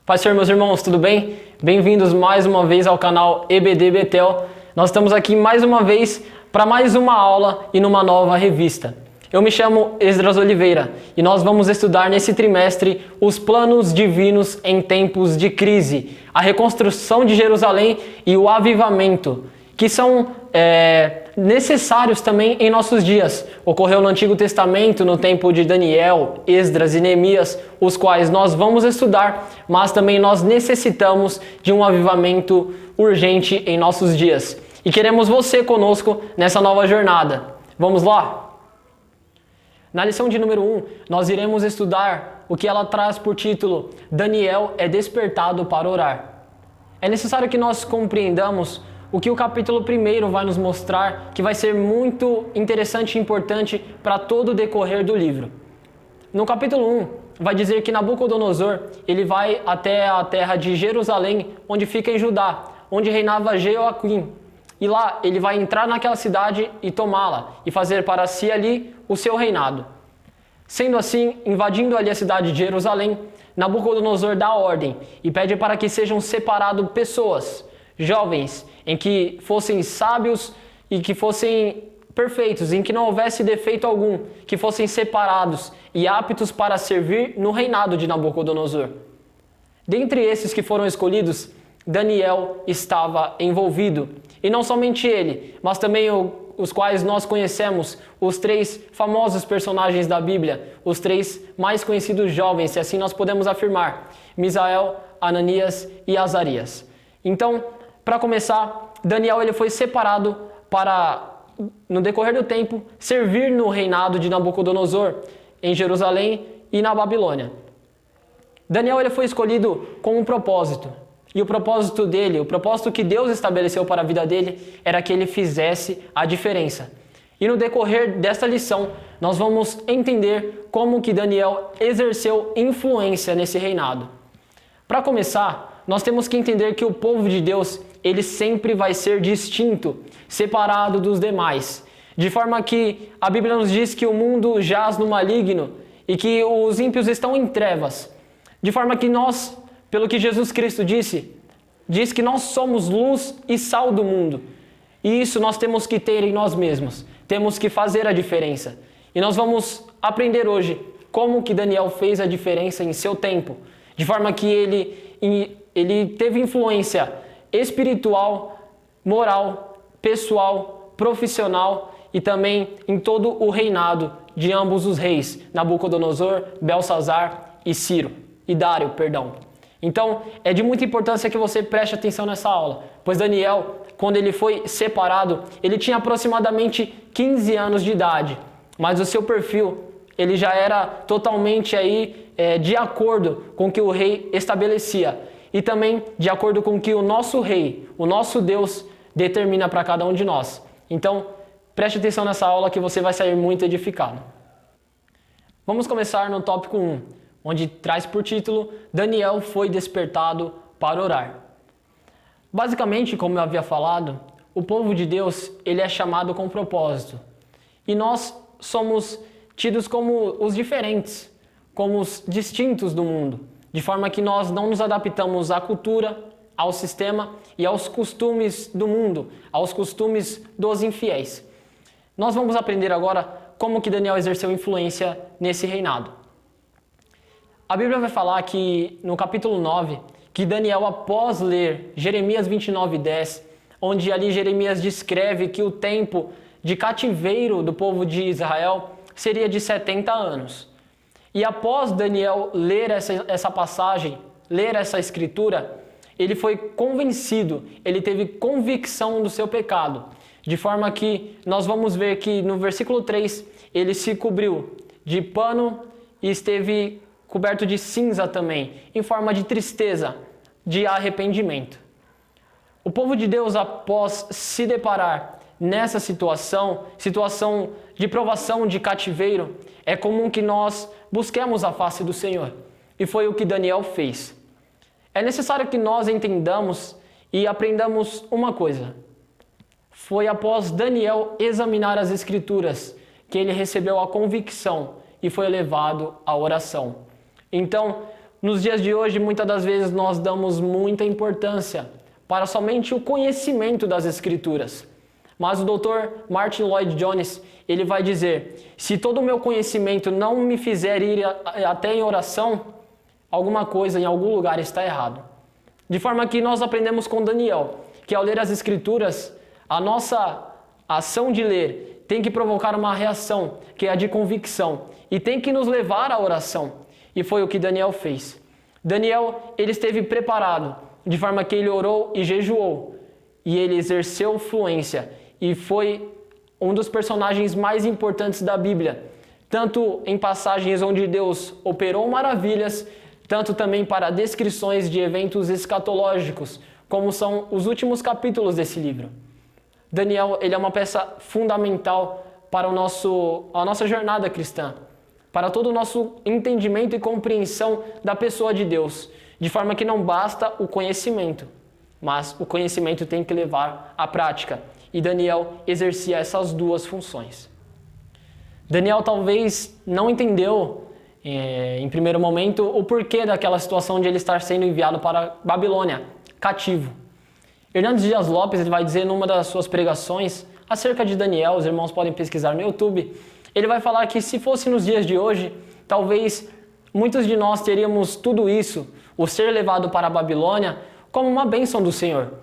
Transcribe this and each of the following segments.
Paz do Senhor, meus irmãos, tudo bem? Bem-vindos mais uma vez ao canal EBD Betel. Nós estamos aqui mais uma vez para mais uma aula e numa nova revista. Eu me chamo Esdras Oliveira e nós vamos estudar nesse trimestre os planos divinos em tempos de crise, a reconstrução de Jerusalém e o avivamento, que são necessários também em nossos dias. Ocorreu no Antigo Testamento, no tempo de Daniel, Esdras e Neemias, os quais nós vamos estudar, mas também nós necessitamos de um avivamento urgente em nossos dias. E queremos você conosco nessa nova jornada. Vamos lá? Na lição de número 1, nós iremos estudar o que ela traz por título Daniel é despertado para orar. É necessário que nós compreendamos o que o capítulo 1 vai nos mostrar, que vai ser muito interessante e importante para todo o decorrer do livro. No capítulo 1, vai dizer que Nabucodonosor, ele vai até a terra de Jerusalém, onde fica em Judá, onde reinava Jeoaquim. E lá ele vai entrar naquela cidade e tomá-la, e fazer para si ali o seu reinado. Sendo assim, invadindo ali a cidade de Jerusalém, Nabucodonosor dá ordem e pede para que sejam separadas pessoas, jovens, em que fossem sábios e que fossem perfeitos, em que não houvesse defeito algum, que fossem separados e aptos para servir no reinado de Nabucodonosor. Dentre esses que foram escolhidos, Daniel estava envolvido. E não somente ele, mas também os quais nós conhecemos, os 3 famosos personagens da Bíblia, os 3 mais conhecidos jovens, se assim nós podemos afirmar, Misael, Ananias e Azarias. Então, para começar, Daniel ele foi separado para, no decorrer do tempo, servir no reinado de Nabucodonosor em Jerusalém e na Babilônia. Daniel ele foi escolhido com um propósito. E o propósito dele, o propósito que Deus estabeleceu para a vida dele, era que ele fizesse a diferença. E no decorrer desta lição, nós vamos entender como que Daniel exerceu influência nesse reinado. Para começar, nós temos que entender que o povo de Deus, ele sempre vai ser distinto, separado dos demais. De forma que a Bíblia nos diz que o mundo jaz no maligno e que os ímpios estão em trevas. De forma que nós, pelo que Jesus Cristo diz que nós somos luz e sal do mundo. E isso nós temos que ter em nós mesmos. Temos que fazer a diferença. E nós vamos aprender hoje como que Daniel fez a diferença em seu tempo. De forma que ele teve influência espiritual, moral, pessoal, profissional e também em todo o reinado de ambos os reis, Nabucodonosor, Belsazar e Dário. Então, é de muita importância que você preste atenção nessa aula, pois Daniel, quando ele foi separado, ele tinha aproximadamente 15 anos de idade, mas o seu perfil, ele já era totalmente de acordo com o que o rei estabelecia, e também de acordo com o que o nosso rei, o nosso Deus, determina para cada um de nós. Então, preste atenção nessa aula que você vai sair muito edificado. Vamos começar no tópico 1. Onde traz por título, Daniel foi despertado para orar. Basicamente, como eu havia falado, o povo de Deus, ele é chamado com propósito. E nós somos tidos como os diferentes, como os distintos do mundo. De forma que nós não nos adaptamos à cultura, ao sistema e aos costumes do mundo, aos costumes dos infiéis. Nós vamos aprender agora como que Daniel exerceu influência nesse reinado. A Bíblia vai falar que no capítulo 9, que Daniel, após ler Jeremias 29:10, onde ali Jeremias descreve que o tempo de cativeiro do povo de Israel seria de 70 anos. E após Daniel ler essa passagem, ler essa escritura, ele foi convencido, ele teve convicção do seu pecado. De forma que nós vamos ver que no versículo 3, ele se cobriu de pano e esteve coberto de cinza também, em forma de tristeza, de arrependimento. O povo de Deus, após se deparar nessa situação de provação, de cativeiro, é comum que nós busquemos a face do Senhor. E foi o que Daniel fez. É necessário que nós entendamos e aprendamos uma coisa. Foi após Daniel examinar as Escrituras que ele recebeu a convicção e foi levado à oração. Então, nos dias de hoje, muitas das vezes nós damos muita importância para somente o conhecimento das Escrituras. Mas o Dr. Martin Lloyd Jones, ele vai dizer, se todo o meu conhecimento não me fizer ir até em oração, alguma coisa em algum lugar está errado. De forma que nós aprendemos com Daniel, que ao ler as Escrituras, a nossa ação de ler tem que provocar uma reação, que é a de convicção, e tem que nos levar à oração. E foi o que Daniel fez. Daniel, ele esteve preparado, de forma que ele orou e jejuou, e ele exerceu fluência, e foi um dos personagens mais importantes da Bíblia, tanto em passagens onde Deus operou maravilhas, tanto também para descrições de eventos escatológicos, como são os últimos capítulos desse livro. Daniel, ele é uma peça fundamental para a nossa jornada cristã, para todo o nosso entendimento e compreensão da pessoa de Deus, de forma que não basta o conhecimento, mas o conhecimento tem que levar à prática. E Daniel exercia essas duas funções. Daniel talvez não entendeu, em primeiro momento, o porquê daquela situação de ele estar sendo enviado para Babilônia, cativo. Hernandes Dias Lopes, ele vai dizer numa das suas pregações acerca de Daniel, os irmãos podem pesquisar no YouTube, ele vai falar que se fosse nos dias de hoje, talvez muitos de nós teríamos tudo isso, o ser levado para a Babilônia, como uma bênção do Senhor.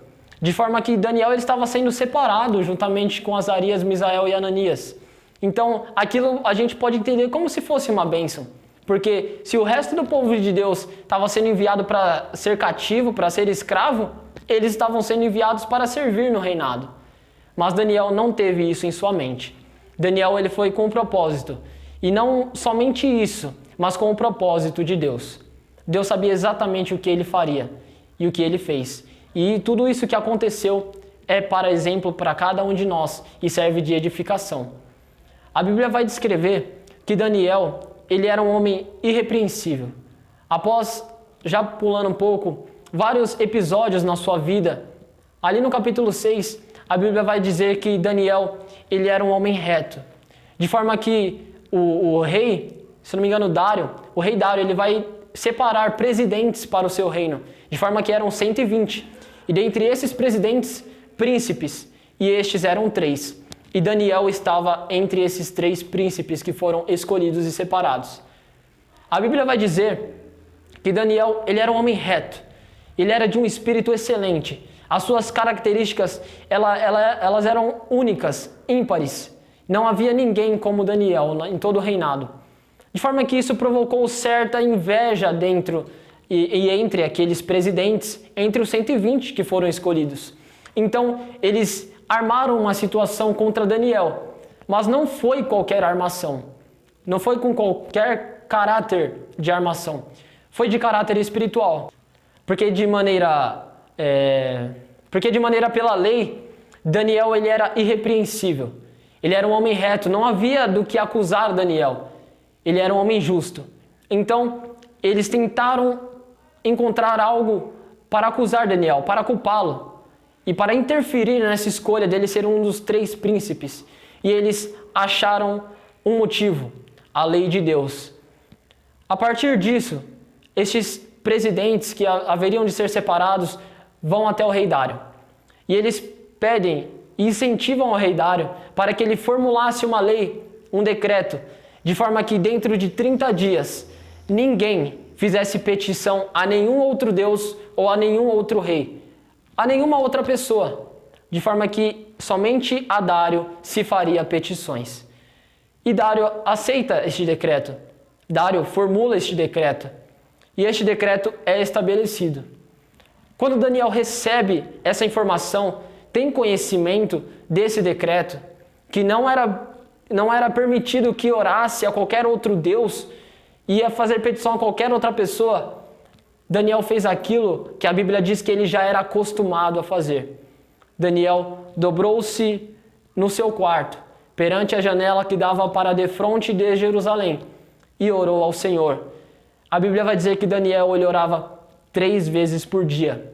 De forma que Daniel ele estava sendo separado juntamente com Azarias, Misael e Ananias. Então, aquilo a gente pode entender como se fosse uma bênção. Porque se o resto do povo de Deus estava sendo enviado para ser cativo, para ser escravo, eles estavam sendo enviados para servir no reinado. Mas Daniel não teve isso em sua mente. Daniel ele foi com um propósito. E não somente isso, mas com o propósito de Deus. Deus sabia exatamente o que ele faria e o que ele fez. E tudo isso que aconteceu é para exemplo para cada um de nós e serve de edificação. A Bíblia vai descrever que Daniel, ele era um homem irrepreensível. Após, já pulando um pouco, vários episódios na sua vida, ali no capítulo 6, a Bíblia vai dizer que Daniel, ele era um homem reto. De forma que o rei, se não me engano, o rei Dário, ele vai separar presidentes para o seu reino, de forma que eram 120. E dentre esses presidentes, príncipes, e estes eram 3. E Daniel estava entre esses 3 príncipes que foram escolhidos e separados. A Bíblia vai dizer que Daniel, ele era um homem reto, ele era de um espírito excelente. As suas características, elas eram únicas, ímpares. Não havia ninguém como Daniel em todo o reinado. De forma que isso provocou certa inveja dentro e entre aqueles presidentes, entre os 120 que foram escolhidos. Então, eles armaram uma situação contra Daniel, mas não foi qualquer armação. Não foi com qualquer caráter de armação. Foi de caráter espiritual. Porque de maneira pela lei, Daniel ele era irrepreensível. Ele era um homem reto, não havia do que acusar Daniel. Ele era um homem justo. Então, eles tentaram encontrar algo para acusar Daniel, para culpá-lo e para interferir nessa escolha dele ser um dos 3 príncipes. E eles acharam um motivo, a lei de Deus. A partir disso, estes presidentes que haveriam de ser separados vão até o rei Dário. E eles pedem e incentivam o rei Dário para que ele formulasse uma lei, um decreto, de forma que dentro de 30 dias ninguém fizesse petição a nenhum outro Deus ou a nenhum outro rei, a nenhuma outra pessoa, de forma que somente a Dário se faria petições. E Dário aceita este decreto. Dário formula este decreto. E este decreto é estabelecido. Quando Daniel recebe essa informação, tem conhecimento desse decreto, que não era permitido que orasse a qualquer outro Deus, ia fazer petição a qualquer outra pessoa, Daniel fez aquilo que a Bíblia diz que ele já era acostumado a fazer. Daniel dobrou-se no seu quarto, perante a janela que dava para defronte de Jerusalém, e orou ao Senhor. A Bíblia vai dizer que Daniel ele orava 3 vezes por dia.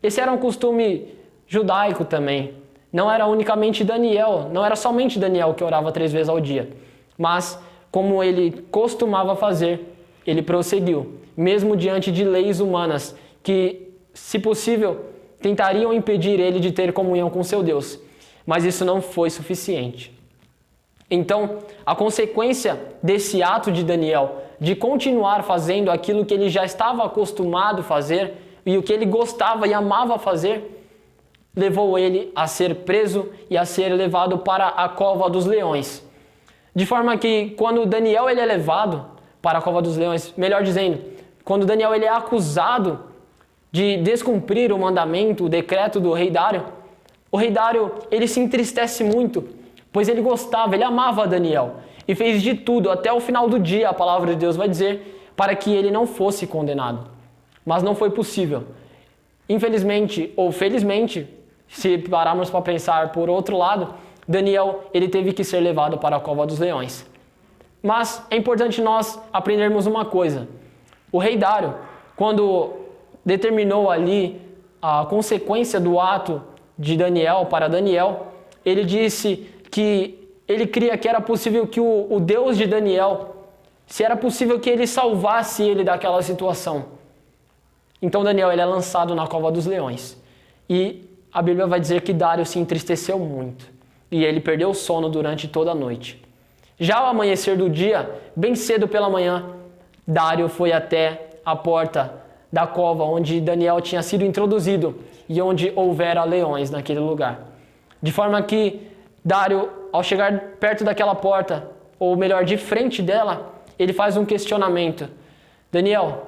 Esse era um costume judaico também. Não era unicamente Daniel, não era somente Daniel que orava 3 vezes ao dia. Mas, como ele costumava fazer, ele prosseguiu. mesmo diante de leis humanas que, se possível, tentariam impedir ele de ter comunhão com seu Deus. Mas isso não foi suficiente. Então, a consequência desse ato de Daniel, de continuar fazendo aquilo que ele já estava acostumado a fazer e o que ele gostava e amava fazer, levou ele a ser preso e a ser levado para a cova dos leões. De forma que quando Daniel ele é levado para a cova dos leões, melhor dizendo, quando Daniel ele é acusado de descumprir o mandamento, o decreto do rei Dário, o rei Dário ele se entristece muito, pois ele gostava, ele amava Daniel e fez de tudo, até o final do dia, a palavra de Deus vai dizer, para que ele não fosse condenado. Mas não foi possível. Infelizmente, ou felizmente, se pararmos para pensar por outro lado, Daniel ele teve que ser levado para a cova dos leões. Mas é importante nós aprendermos uma coisa. O rei Dário, quando determinou ali a consequência do ato de Daniel para Daniel, ele disse que ele cria que era possível que o Deus de Daniel, se era possível que ele salvasse ele daquela situação. Então Daniel ele é lançado na cova dos leões. E a Bíblia vai dizer que Dário se entristeceu muito. E ele perdeu o sono durante toda a noite. Já ao amanhecer do dia, bem cedo pela manhã, Dário foi até a porta da cova onde Daniel tinha sido introduzido e onde houvera leões naquele lugar. De forma que Dário, ao chegar perto daquela porta, ou melhor, de frente dela, ele faz um questionamento. Daniel,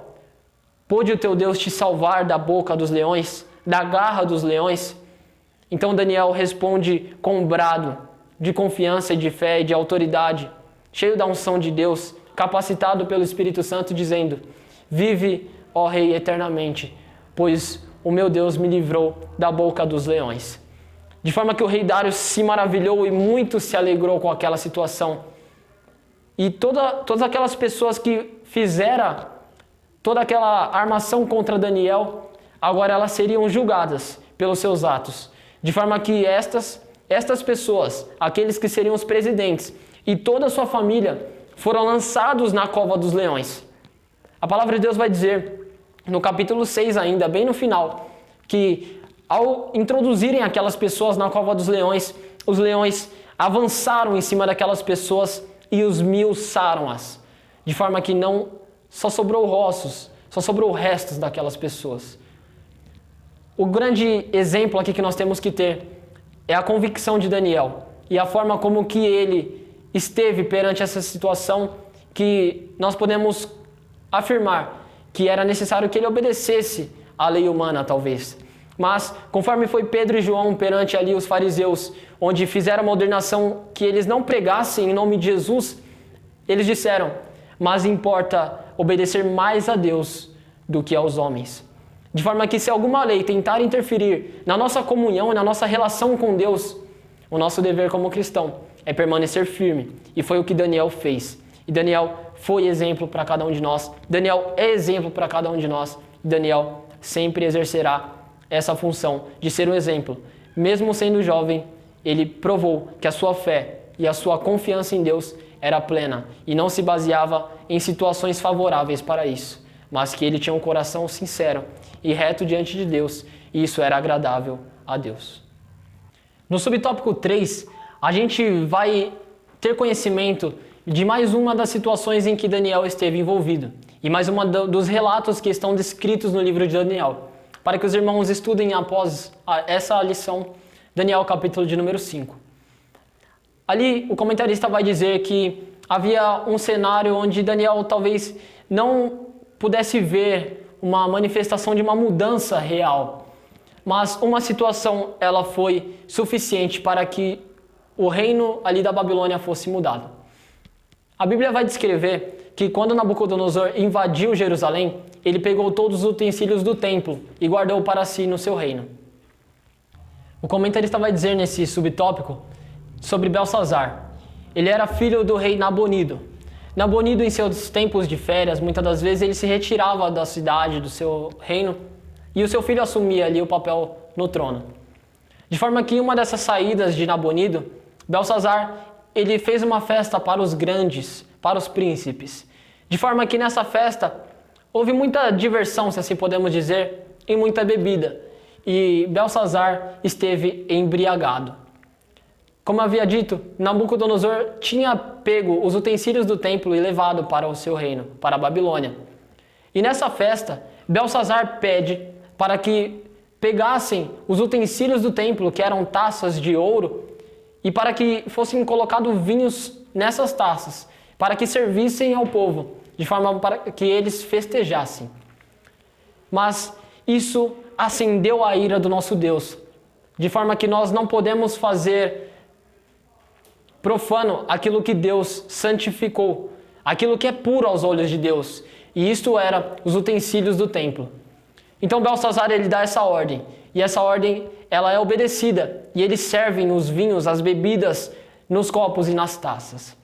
pôde o teu Deus te salvar da boca dos leões, da garra dos leões? Então Daniel responde com um brado de confiança e de fé e de autoridade, cheio da unção de Deus, capacitado pelo Espírito Santo, dizendo: vive, ó Rei, eternamente, pois o meu Deus me livrou da boca dos leões. De forma que o rei Dário se maravilhou e muito se alegrou com aquela situação. E todas aquelas pessoas que fizeram toda aquela armação contra Daniel, agora elas seriam julgadas pelos seus atos. De forma que estas pessoas, aqueles que seriam os presidentes e toda a sua família, foram lançados na cova dos leões. A palavra de Deus vai dizer, no capítulo 6 ainda, bem no final, que ao introduzirem aquelas pessoas na cova dos leões, os leões avançaram em cima daquelas pessoas e os milçaram-as. De forma que não só sobrou ossos, só sobrou restos daquelas pessoas. O grande exemplo aqui que nós temos que ter é a convicção de Daniel e a forma como que ele esteve perante essa situação, que nós podemos afirmar que era necessário que ele obedecesse à lei humana, talvez. Mas, conforme foi Pedro e João perante ali os fariseus, onde fizeram uma ordenação que eles não pregassem em nome de Jesus, eles disseram: mas importa obedecer mais a Deus do que aos homens. De forma que se alguma lei tentar interferir na nossa comunhão, na nossa relação com Deus, o nosso dever como cristão é permanecer firme. E foi o que Daniel fez. E Daniel foi exemplo para cada um de nós. Daniel é exemplo para cada um de nós. Daniel sempre exercerá essa função de ser um exemplo. Mesmo sendo jovem, ele provou que a sua fé e a sua confiança em Deus era plena e não se baseava em situações favoráveis para isso, mas que ele tinha um coração sincero e reto diante de Deus, e isso era agradável a Deus. No subtópico 3, a gente vai ter conhecimento de mais uma das situações em que Daniel esteve envolvido, e mais uma dos relatos que estão descritos no livro de Daniel, para que os irmãos estudem após essa lição, Daniel capítulo de número 5. Ali o comentarista vai dizer que havia um cenário onde Daniel talvez não pudesse ver uma manifestação de uma mudança real, mas uma situação ela foi suficiente para que o reino ali da Babilônia fosse mudado. A Bíblia vai descrever que quando Nabucodonosor invadiu Jerusalém, ele pegou todos os utensílios do templo e guardou para si no seu reino. O comentarista vai dizer nesse subtópico sobre Belsazar. Ele era filho do rei Nabonido. Nabonido, em seus tempos de férias, muitas das vezes ele se retirava da cidade, do seu reino, e o seu filho assumia ali o papel no trono. De forma que uma dessas saídas de Nabonido, Belsazar, ele fez uma festa para os grandes, para os príncipes. De forma que nessa festa, Houve muita diversão, se assim podemos dizer, e muita bebida, e Belsazar esteve embriagado. Como havia dito, Nabucodonosor tinha pego os utensílios do templo e levado para o seu reino, para a Babilônia. E nessa festa, Belsazar pede para que pegassem os utensílios do templo, que eram taças de ouro, e para que fossem colocados vinhos nessas taças, para que servissem ao povo, de forma para que eles festejassem. Mas isso acendeu a ira do nosso Deus, de forma que nós não podemos fazer profano aquilo que Deus santificou, aquilo que é puro aos olhos de Deus, e isto era os utensílios do templo. Então Belsazar ele dá essa ordem, e essa ordem ela é obedecida, e eles servem os vinhos, as bebidas nos copos e nas taças.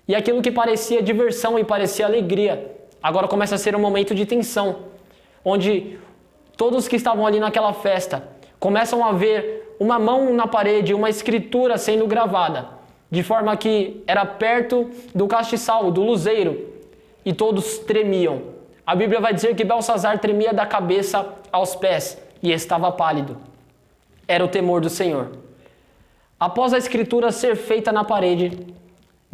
E aquilo que parecia diversão e parecia alegria, agora começa a ser um momento de tensão, onde todos que estavam ali naquela festa começam a ver uma mão na parede, uma escritura sendo gravada, de forma que era perto do castiçal, do luzeiro, e todos tremiam. A Bíblia vai dizer que Belsazar tremia da cabeça aos pés e estava pálido. Era o temor do Senhor. Após a escritura ser feita na parede,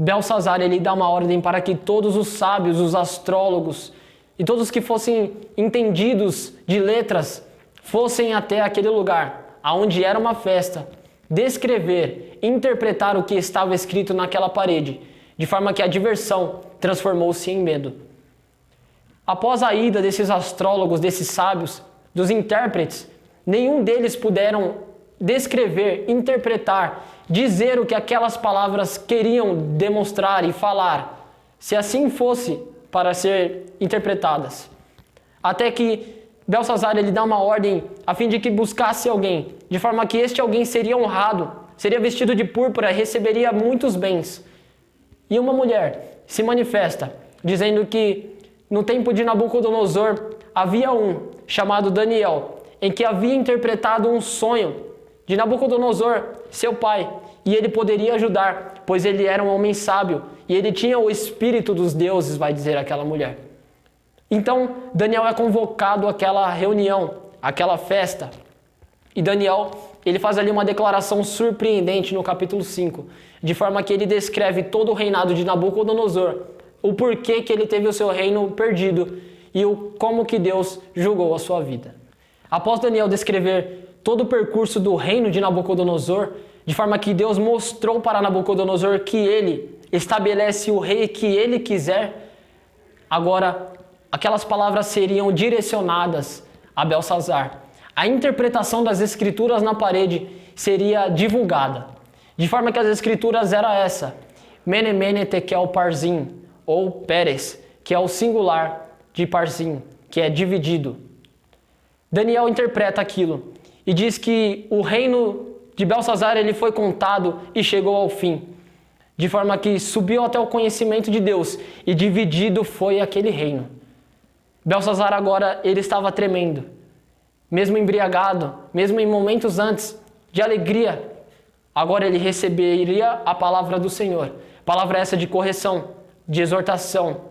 Belsazar ele dá uma ordem para que todos os sábios, os astrólogos e todos que fossem entendidos de letras fossem até aquele lugar, aonde era uma festa, descrever, interpretar o que estava escrito naquela parede, de forma que a diversão transformou-se em medo. Após a ida desses astrólogos, desses sábios, dos intérpretes, nenhum deles puderam descrever, interpretar, dizer o que aquelas palavras queriam demonstrar e falar, se assim fosse para ser interpretadas. Até que Belsazar ele dá uma ordem a fim de que buscasse alguém, de forma que este alguém seria honrado, seria vestido de púrpura e receberia muitos bens. E uma mulher se manifesta, dizendo que no tempo de Nabucodonosor havia um chamado Daniel, em que havia interpretado um sonho de Nabucodonosor, seu pai, e ele poderia ajudar, pois ele era um homem sábio, e ele tinha o espírito dos deuses, vai dizer aquela mulher. Então, Daniel é convocado àquela reunião, àquela festa, e Daniel, ele faz ali uma declaração surpreendente no capítulo 5, de forma que ele descreve todo o reinado de Nabucodonosor, o porquê que ele teve o seu reino perdido, e como que Deus julgou a sua vida. Após Daniel descrever todo o percurso do reino de Nabucodonosor, de forma que Deus mostrou para Nabucodonosor que ele estabelece o rei que ele quiser, agora aquelas palavras seriam direcionadas a Belsazar. A interpretação das escrituras na parede seria divulgada, de forma que as escrituras eram essa: Mene, Mene, Tekel, Parsim, ou Pérez, que é o singular de Parsim, que é dividido. Daniel interpreta aquilo e diz que o reino de Belsazar ele foi contado e chegou ao fim, de forma que subiu até o conhecimento de Deus e dividido foi aquele reino. Belsazar agora ele estava tremendo, mesmo embriagado, mesmo em momentos antes de alegria, agora ele receberia a palavra do Senhor, palavra essa de correção, de exortação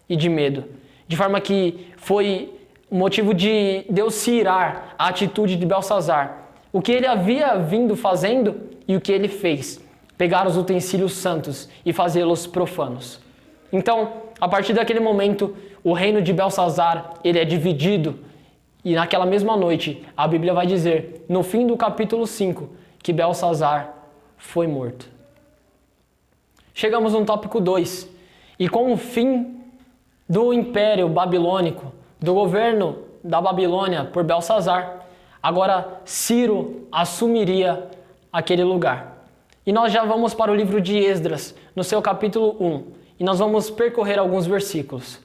e de medo, de forma que foi motivo de Deus se irar a atitude de Belsazar, o que ele havia vindo fazendo e o que ele fez, pegar os utensílios santos e fazê-los profanos. Então, a partir daquele momento, o reino de Belsazar, ele é dividido, e naquela mesma noite, a Bíblia vai dizer, no fim do capítulo 5, que Belsazar foi morto. Chegamos no tópico 2, e com o fim do Império Babilônico, do governo da Babilônia por Belsazar, agora Ciro assumiria aquele lugar. E nós já vamos para o livro de Esdras, no seu capítulo 1, e nós vamos percorrer alguns versículos.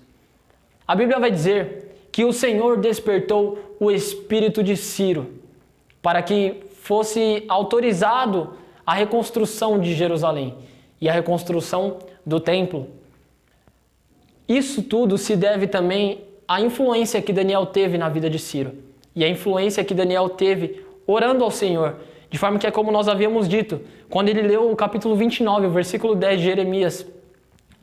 A Bíblia vai dizer que o Senhor despertou o espírito de Ciro para que fosse autorizado a reconstrução de Jerusalém e a reconstrução do templo. Isso tudo se deve também à influência que Daniel teve na vida de Ciro e a influência que Daniel teve orando ao Senhor, de forma que é como nós havíamos dito, quando ele leu o capítulo 29, o versículo 10 de Jeremias,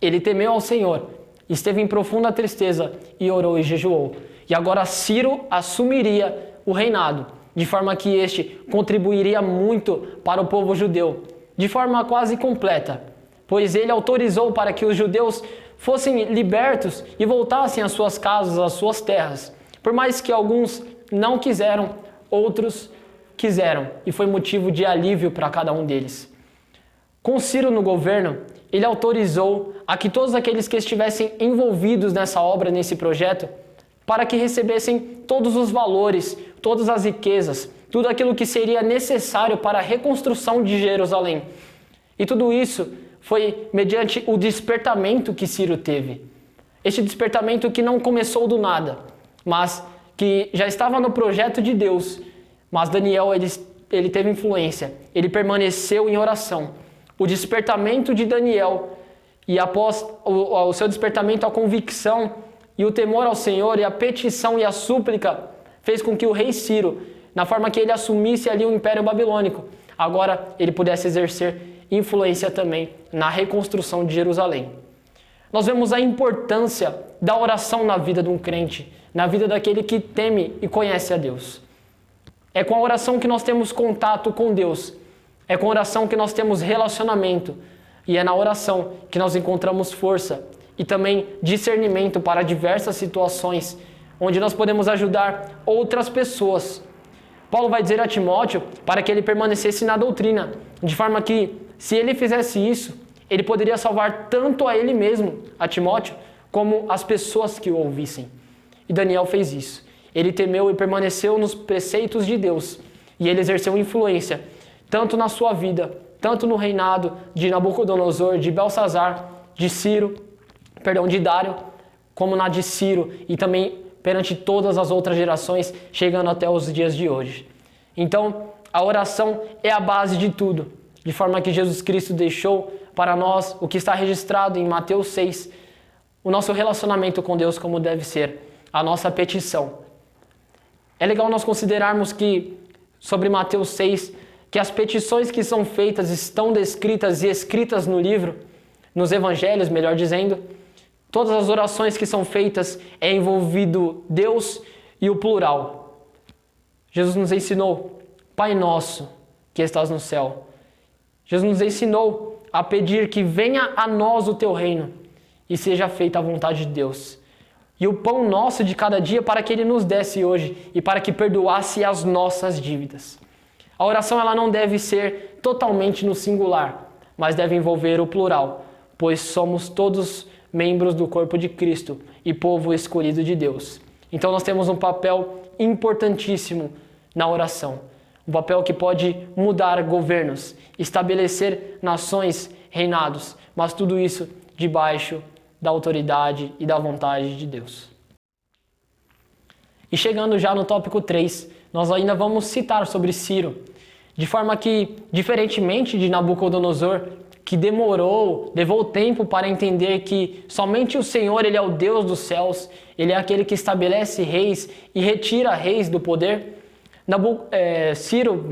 ele temeu ao Senhor esteve em profunda tristeza e orou e jejuou. E agora Ciro assumiria o reinado, de forma que este contribuiria muito para o povo judeu, de forma quase completa, pois ele autorizou para que os judeus fossem libertos e voltassem às suas casas, às suas terras. Por mais que alguns não quiseram, outros quiseram, e foi motivo de alívio para cada um deles. Com Ciro no governo, ele autorizou a que todos aqueles que estivessem envolvidos nessa obra, nesse projeto, para que recebessem todos os valores, todas as riquezas, tudo aquilo que seria necessário para a reconstrução de Jerusalém. E tudo isso foi mediante o despertamento que Ciro teve. Este despertamento que não começou do nada, mas que já estava no projeto de Deus. Mas Daniel, ele teve influência, ele permaneceu em oração. O despertamento de Daniel, e após o seu despertamento, a convicção e o temor ao Senhor, e a petição e a súplica, fez com que o rei Ciro, na forma que ele assumisse ali o Império Babilônico, agora ele pudesse exercer influência também na reconstrução de Jerusalém. Nós vemos a importância da oração na vida de um crente, na vida daquele que teme e conhece a Deus. É com a oração que nós temos contato com Deus, é com a oração que nós temos relacionamento, e é na oração que nós encontramos força e também discernimento para diversas situações, onde nós podemos ajudar outras pessoas. Paulo vai dizer a Timóteo para que ele permanecesse na doutrina, de forma que, se ele fizesse isso, ele poderia salvar tanto a ele mesmo, a Timóteo, como as pessoas que o ouvissem. E Daniel fez isso. Ele temeu e permaneceu nos preceitos de Deus, e ele exerceu influência, tanto na sua vida, tanto no reinado de Nabucodonosor, de Belsazar, de Dário, como na de Ciro, e também perante todas as outras gerações, chegando até os dias de hoje. Então, a oração é a base de tudo, de forma que Jesus Cristo deixou para nós o que está registrado em Mateus 6, o nosso relacionamento com Deus como deve ser, a nossa petição. É legal nós considerarmos que, sobre Mateus 6, que as petições que são feitas estão descritas e escritas no livro, nos evangelhos, melhor dizendo. Todas as orações que são feitas é envolvido Deus e o plural. Jesus nos ensinou, Pai nosso que estás no céu. Jesus nos ensinou a pedir que venha a nós o teu reino e seja feita a vontade de Deus. E o pão nosso de cada dia para que ele nos desse hoje e para que perdoasse as nossas dívidas. A oração ela não deve ser totalmente no singular, mas deve envolver o plural, pois somos todos membros do corpo de Cristo e povo escolhido de Deus. Então nós temos um papel importantíssimo na oração, um papel que pode mudar governos, estabelecer nações, reinados, mas tudo isso debaixo da autoridade e da vontade de Deus. E chegando já no tópico 3, nós ainda vamos citar sobre Ciro, de forma que, diferentemente de Nabucodonosor, que levou tempo para entender que somente o Senhor, Ele é o Deus dos céus, Ele é aquele que estabelece reis e retira reis do poder. Ciro,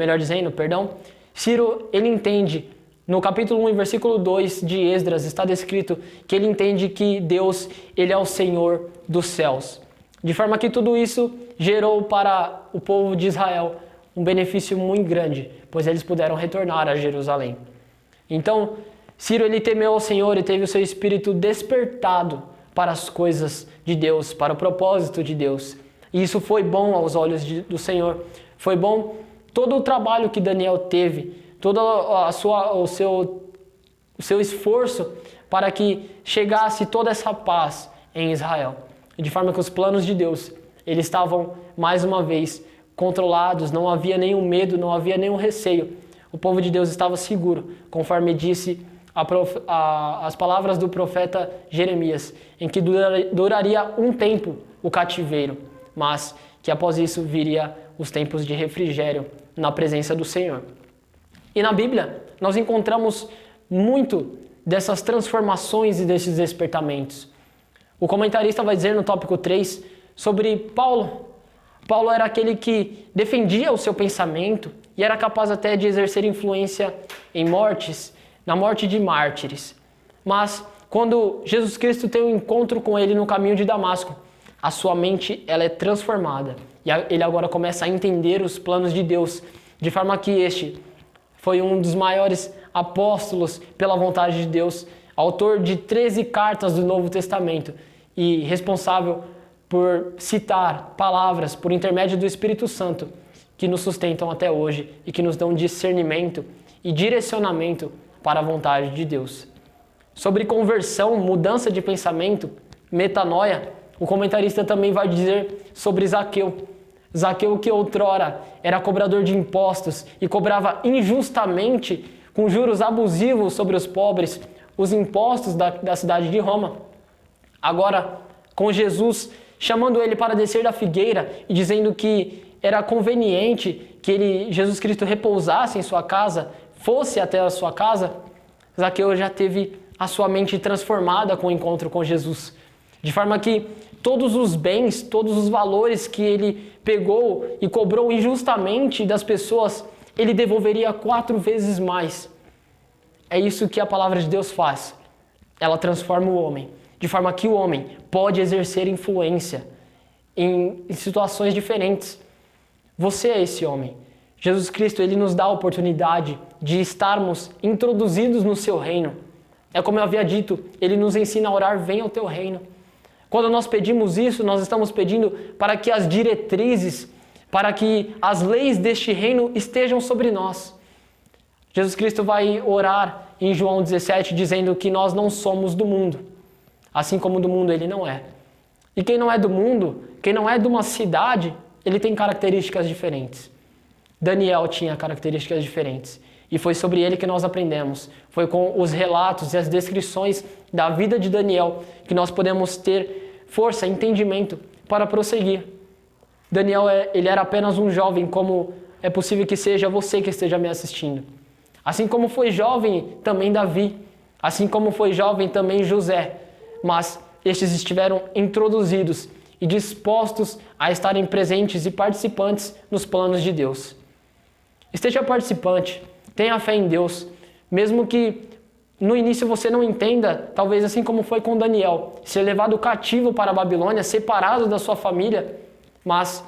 ele entende, no capítulo 1, versículo 2 de Esdras, está descrito que ele entende que Deus, Ele é o Senhor dos céus. De forma que tudo isso gerou para o povo de Israel um benefício muito grande, pois eles puderam retornar a Jerusalém. Então, Ciro ele temeu ao Senhor e teve o seu espírito despertado para as coisas de Deus, para o propósito de Deus. E isso foi bom aos olhos do Senhor. Foi bom todo o trabalho que Daniel teve, todo o seu esforço para que chegasse toda essa paz em Israel. De forma que os planos de Deus, eles estavam mais uma vez controlados, não havia nenhum medo, não havia nenhum receio. O povo de Deus estava seguro, conforme disse as palavras do profeta Jeremias, em que duraria um tempo o cativeiro, mas que após isso viria os tempos de refrigério na presença do Senhor. E na Bíblia nós encontramos muito dessas transformações e desses despertamentos. O comentarista vai dizer no tópico 3 sobre Paulo. Paulo era aquele que defendia o seu pensamento e era capaz até de exercer influência em mortes, na morte de mártires. Mas Quando Jesus Cristo tem um encontro com ele no caminho de Damasco, a sua mente ela é transformada e ele agora começa a entender os planos de Deus, de forma que este foi um dos maiores apóstolos pela vontade de Deus, autor de 13 cartas do Novo Testamento e responsável por citar palavras por intermédio do Espírito Santo que nos sustentam até hoje e que nos dão discernimento e direcionamento para a vontade de Deus. Sobre conversão, mudança de pensamento, metanoia, o comentarista também vai dizer sobre Zaqueu. Zaqueu, que outrora era cobrador de impostos e cobrava injustamente, com juros abusivos sobre os pobres, os impostos da cidade de Roma. Agora, com Jesus chamando ele para descer da figueira e dizendo que era conveniente que Jesus Cristo repousasse em sua casa, fosse até a sua casa, Zaqueu já teve a sua mente transformada com o encontro com Jesus. De forma que todos os bens, todos os valores que ele pegou e cobrou injustamente das pessoas, ele devolveria 4 vezes mais. É isso que a palavra de Deus faz. Ela transforma o homem, de forma que o homem pode exercer influência em situações diferentes. Você é esse homem. Jesus Cristo, ele nos dá a oportunidade de estarmos introduzidos no seu reino. É como eu havia dito, ele nos ensina a orar, venha ao teu reino. Quando nós pedimos isso, nós estamos pedindo para que as diretrizes, para que as leis deste reino estejam sobre nós. Jesus Cristo vai orar em João 17, dizendo que nós não somos do mundo, assim como do mundo ele não é. E quem não é do mundo, quem não é de uma cidade, ele tem características diferentes. Daniel tinha características diferentes. E foi sobre ele que nós aprendemos. Foi com os relatos e as descrições da vida de Daniel que nós podemos ter força, entendimento para prosseguir. Daniel, ele era apenas um jovem, como é possível que seja você que esteja me assistindo. Assim como foi jovem também Davi. Assim como foi jovem também José. Mas estes estiveram introduzidos e dispostos a estarem presentes e participantes nos planos de Deus. Esteja participante. Tenha fé em Deus, mesmo que no início você não entenda, talvez assim como foi com Daniel, ser levado cativo para a Babilônia, separado da sua família, mas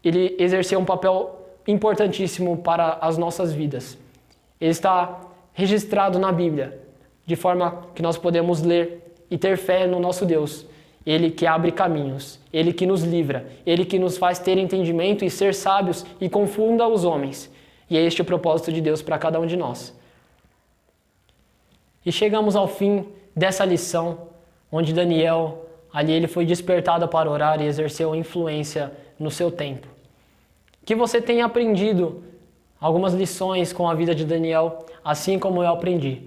ele exerceu um papel importantíssimo para as nossas vidas. Ele está registrado na Bíblia, de forma que nós podemos ler e ter fé no nosso Deus. Ele que abre caminhos, Ele que nos livra, Ele que nos faz ter entendimento e ser sábios e confunda os homens. E é este o propósito de Deus para cada um de nós. E chegamos ao fim dessa lição, onde Daniel, ali ele foi despertado para orar e exerceu influência no seu tempo. Que você tenha aprendido algumas lições com a vida de Daniel, assim como eu aprendi.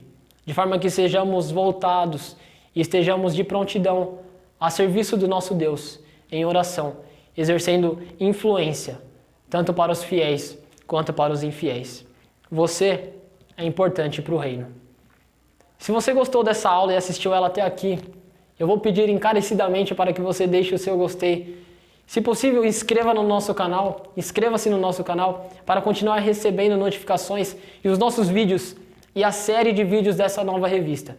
De forma que sejamos voltados e estejamos de prontidão a serviço do nosso Deus, em oração, exercendo influência, tanto para os fiéis quanto para os infiéis. Você é importante para o reino. Se você gostou dessa aula e assistiu ela até aqui, eu vou pedir encarecidamente para que você deixe o seu gostei. Se possível, inscreva-se no nosso canal para continuar recebendo notificações e os nossos vídeos e a série de vídeos dessa nova revista.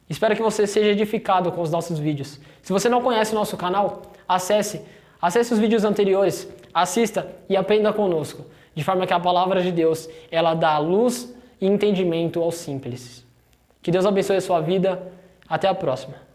Espero que você seja edificado com os nossos vídeos. Se você não conhece o nosso canal, acesse os vídeos anteriores, assista e aprenda conosco, de forma que a palavra de Deus, ela dá luz e entendimento aos simples. Que Deus abençoe a sua vida. Até a próxima.